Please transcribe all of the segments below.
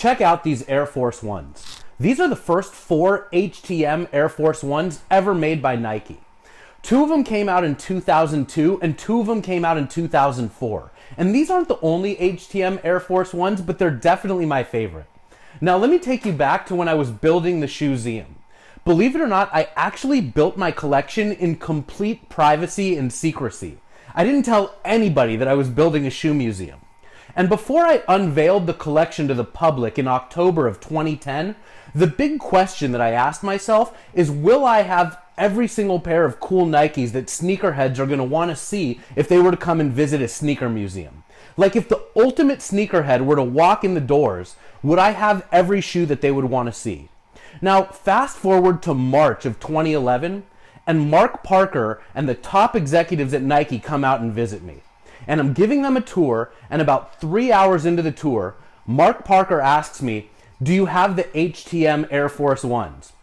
check out these Air Force Ones. These are the first 4 HTM Air Force Ones ever made by Nike. 2 of them came out in 2002 and 2 of them came out in 2004. And these aren't the only HTM Air Force Ones, but they're definitely my favorite. Now let me take you back to when I was building the ShoeZeum. Believe it or not, I actually built my collection in complete privacy and secrecy. I didn't tell anybody that I was building a shoe museum. And before I unveiled the collection to the public in October of 2010, the big question that I asked myself is, will I have every single pair of cool Nikes that sneakerheads are going to want to see if they were to come and visit a sneaker museum? Like, if the ultimate sneakerhead were to walk in the doors, would I have every shoe that they would want to see? Now, fast forward to March of 2011, and Mark Parker and the top executives at Nike come out and visit me. And I'm giving them a tour, and about 3 hours into the tour, Mark Parker asks me, do you have the HTM Air Force Ones?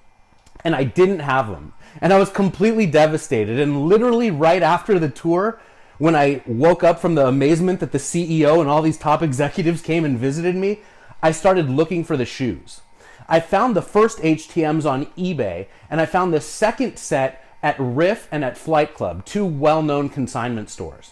And I didn't have them. And I was completely devastated. And literally right after the tour, when I woke up from the amazement that the CEO and all these top executives came and visited me, I started looking for the shoes. I found the first HTMs on eBay, and I found the second set at Riff and at Flight Club, 2 well-known consignment stores.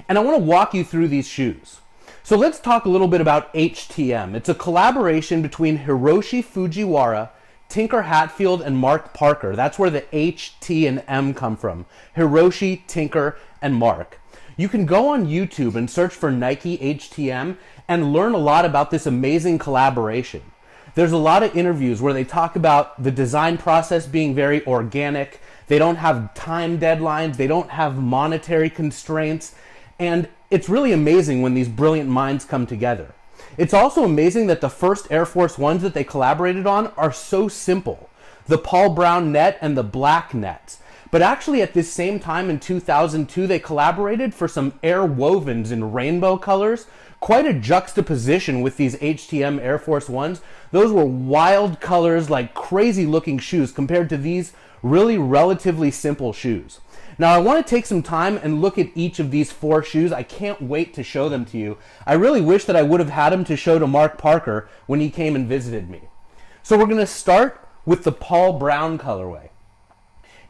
And I want to walk you through these shoes. So let's talk a little bit about HTM. It's a collaboration between Hiroshi Fujiwara, Tinker Hatfield, and Mark Parker. That's where the H, T, and M come from. Hiroshi, Tinker, and Mark. You can go on YouTube and search for Nike HTM and learn a lot about this amazing collaboration. There's a lot of interviews where they talk about the design process being very organic. They don't have time deadlines. They don't have monetary constraints. And it's really amazing when these brilliant minds come together. It's also amazing that the first Air Force Ones that they collaborated on are so simple. The Paul Brown net and the black nets. But actually at this same time in 2002, they collaborated for some Air Wovens in rainbow colors. Quite a juxtaposition with these HTM Air Force Ones. Those were wild colors, like crazy looking shoes compared to these really relatively simple shoes. Now I want to take some time and look at each of these 4 shoes. I can't wait to show them to you. I really wish that I would have had them to show to Mark Parker when he came and visited me. So we're going to start with the Paul Brown colorway.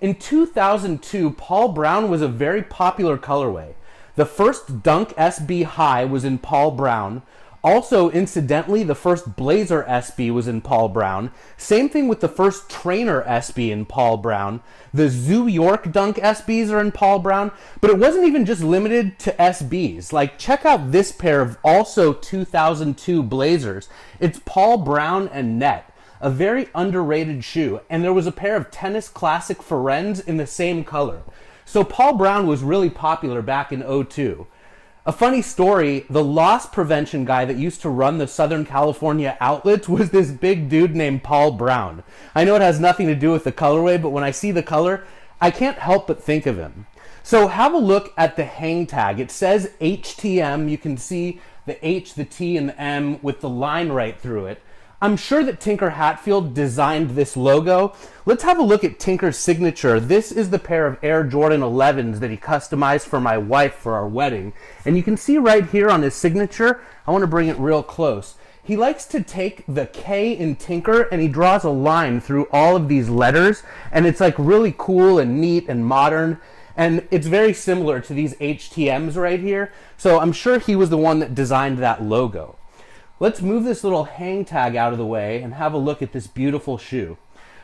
In 2002, Paul Brown was a very popular colorway. The first Dunk SB High was in Paul Brown. Also, incidentally, the first Blazer SB was in Paul Brown. Same thing with the first Trainer SB in Paul Brown. The Zoo York Dunk SBs are in Paul Brown. But it wasn't even just limited to SBs. Like, check out this pair of also 2002 Blazers. It's Paul Brown and net. A very underrated shoe. And there was a pair of Tennis Classic Forens in the same color. So Paul Brown was really popular back in '02. A funny story, the loss prevention guy that used to run the Southern California outlets was this big dude named Paul Brown. I know it has nothing to do with the colorway, but when I see the color, I can't help but think of him. So have a look at the hang tag. It says HTM. You can see the H, the T, and the M with the line right through it. I'm sure that Tinker Hatfield designed this logo. Let's have a look at Tinker's signature. This is the pair of Air Jordan 11s that he customized for my wife for our wedding. And you can see right here on his signature, I want to bring it real close. He likes to take the K in Tinker and he draws a line through all of these letters. And it's like really cool and neat and modern. And it's very similar to these HTMs right here. So I'm sure he was the one that designed that logo. Let's move this little hang tag out of the way and have a look at this beautiful shoe.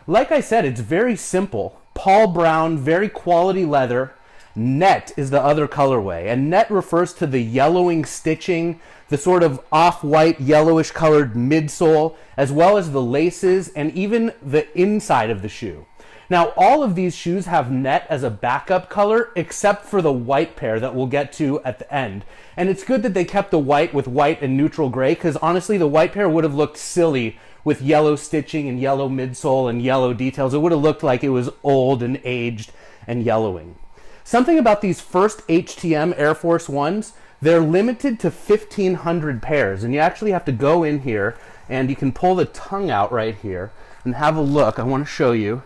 Like I said, it's very simple. Paul Brown, very quality leather. Net is the other colorway, and net refers to the yellowing stitching, the sort of off-white yellowish colored midsole, as well as the laces and even the inside of the shoe. Now, all of these shoes have net as a backup color, except for the white pair that we'll get to at the end. And it's good that they kept the white with white and neutral gray, because honestly, the white pair would have looked silly with yellow stitching and yellow midsole and yellow details. It would have looked like it was old and aged and yellowing. Something about these first HTM Air Force Ones, they're limited to 1,500 pairs. And you actually have to go in here, and you can pull the tongue out right here and have a look. I want to show you.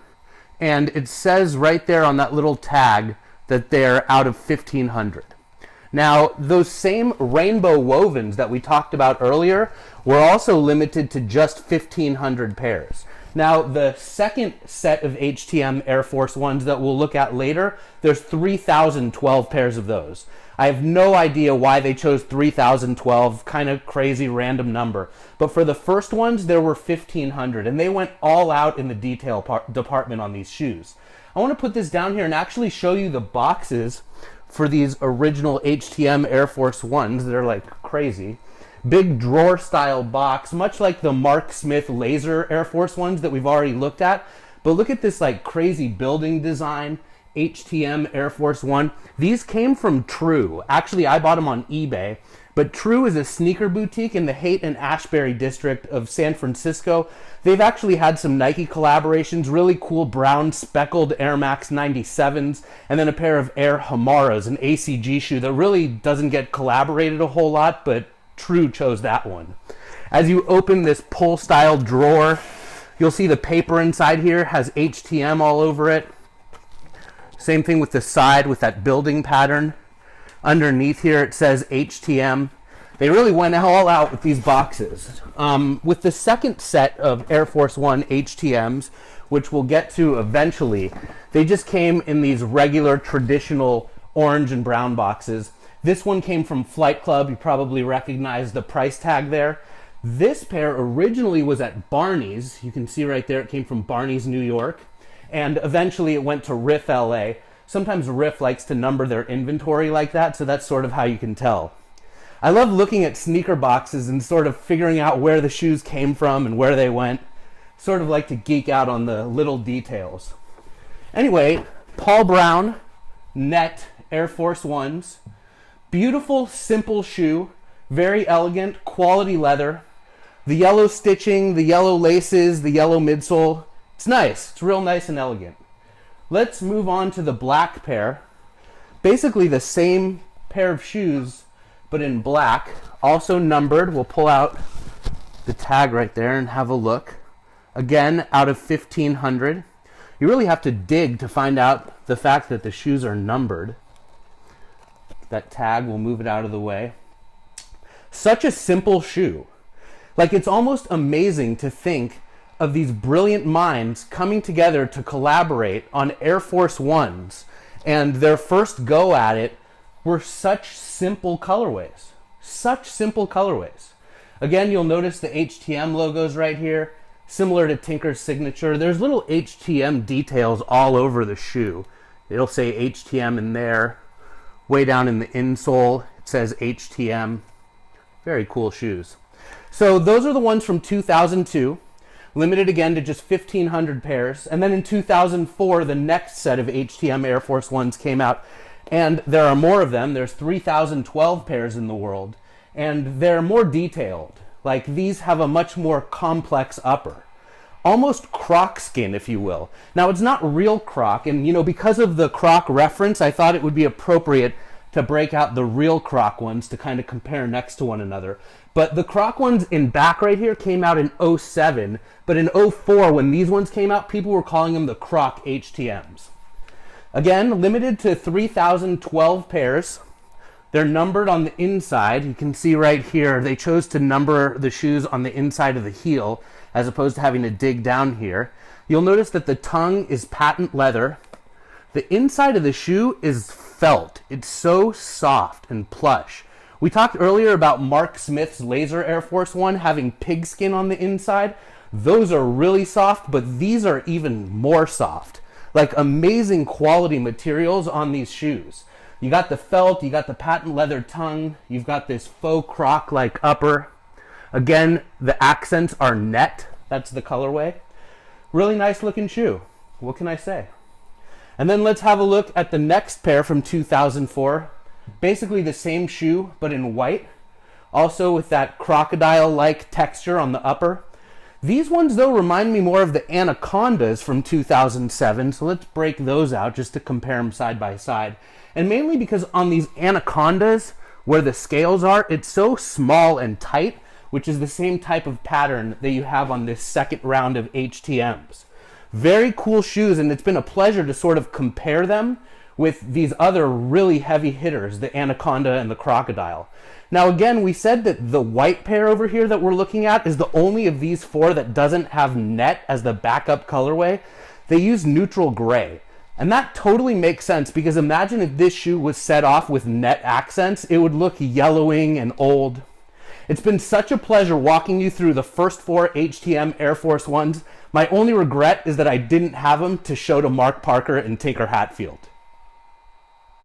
And it says right there on that little tag that they're out of 1,500. Now, those same rainbow wovens that we talked about earlier were also limited to just 1,500 pairs. Now, the second set of HTM Air Force Ones that we'll look at later, there's 3,012 pairs of those. I have no idea why they chose 3,012, kind of crazy random number. But for the first ones, there were 1,500, and they went all out in the detail department on these shoes. I want to put this down here and actually show you the boxes for these original HTM Air Force Ones. They're like crazy. Big drawer style box, much like the Mark Smith laser Air Force Ones that we've already looked at. But look at this like crazy building design, HTM Air Force One. These came from True. Actually, I bought them on eBay. But True is a sneaker boutique in the Haight and Ashbury district of San Francisco. They've actually had some Nike collaborations, really cool brown speckled Air Max 97s, and then a pair of Air Hamaras, an ACG shoe that really doesn't get collaborated a whole lot, but True chose that one. As you open this pull style drawer, you'll see the paper inside here has HTM all over it. Same thing with the side with that building pattern. Underneath here it says HTM. They really went all out with these boxes. With the second set of Air Force One HTMs, which we'll get to eventually, they just came in these regular traditional orange and brown boxes. This one came from Flight Club. You probably recognize the price tag there. This pair originally was at Barney's. You can see right there it came from Barney's, New York. And eventually it went to Riff LA. Sometimes Riff likes to number their inventory like that, so that's sort of how you can tell. I love looking at sneaker boxes and sort of figuring out where the shoes came from and where they went. Sort of like to geek out on the little details. Anyway, Paul Brown Net Air Force Ones. Beautiful, simple shoe. Very elegant, quality leather. The yellow stitching, the yellow laces, the yellow midsole. It's nice. It's real nice and elegant. Let's move on to the black pair. Basically the same pair of shoes, but in black. Also numbered. We'll pull out the tag right there and have a look. Again, out of 1,500. You really have to dig to find out the fact that the shoes are numbered. That tag, we'll move it out of the way. Such a simple shoe. Like, it's almost amazing to think of these brilliant minds coming together to collaborate on Air Force Ones, and their first go at it were such simple colorways. Such simple colorways. Again, you'll notice the HTM logos right here, similar to Tinker's signature. There's little HTM details all over the shoe. It'll say HTM in there. Way down in the insole, it says HTM. Very cool shoes. So those are the ones from 2002. Limited again to just 1,500 pairs. And then in 2004, the next set of HTM Air Force Ones came out. And there are more of them. There's 3,012 pairs in the world. And they're more detailed. Like, these have a much more complex upper. Almost Croc skin, if you will. Now, it's not real Croc. And, you know, because of the Croc reference, I thought it would be appropriate to break out the real Croc ones to kind of compare next to one another. But the Croc ones in back right here came out in 07, but in 04, when these ones came out, people were calling them the Croc HTMs. Again, limited to 3,012 pairs. They're numbered on the inside. You can see right here, they chose to number the shoes on the inside of the heel, as opposed to having to dig down here. You'll notice that the tongue is patent leather. The inside of the shoe is felt. It's so soft and plush. We talked earlier about Mark Smith's laser Air Force One having pigskin on the inside. Those are really soft, but these are even more soft. Like, amazing quality materials on these shoes. You got the felt, you got the patent leather tongue, you've got this faux Croc-like upper. Again, the accents are net. That's the colorway. Really nice looking shoe. What can I say? And then let's have a look at the next pair from 2004. Basically the same shoe, but in white. Also with that crocodile-like texture on the upper. These ones, though, remind me more of the Anacondas from 2007. So let's break those out just to compare them side by side. And mainly because on these Anacondas, where the scales are, it's so small and tight, which is the same type of pattern that you have on this second round of HTMs. Very cool shoes, and it's been a pleasure to sort of compare them with these other really heavy hitters, the Anaconda and the Crocodile. Now again, we said that the white pair over here that we're looking at is the only of these four that doesn't have net as the backup colorway. They use neutral gray. And that totally makes sense, because imagine if this shoe was set off with net accents, it would look yellowing and old. It's been such a pleasure walking you through the first four HTM Air Force Ones. My only regret is that I didn't have them to show to Mark Parker and Tinker Hatfield.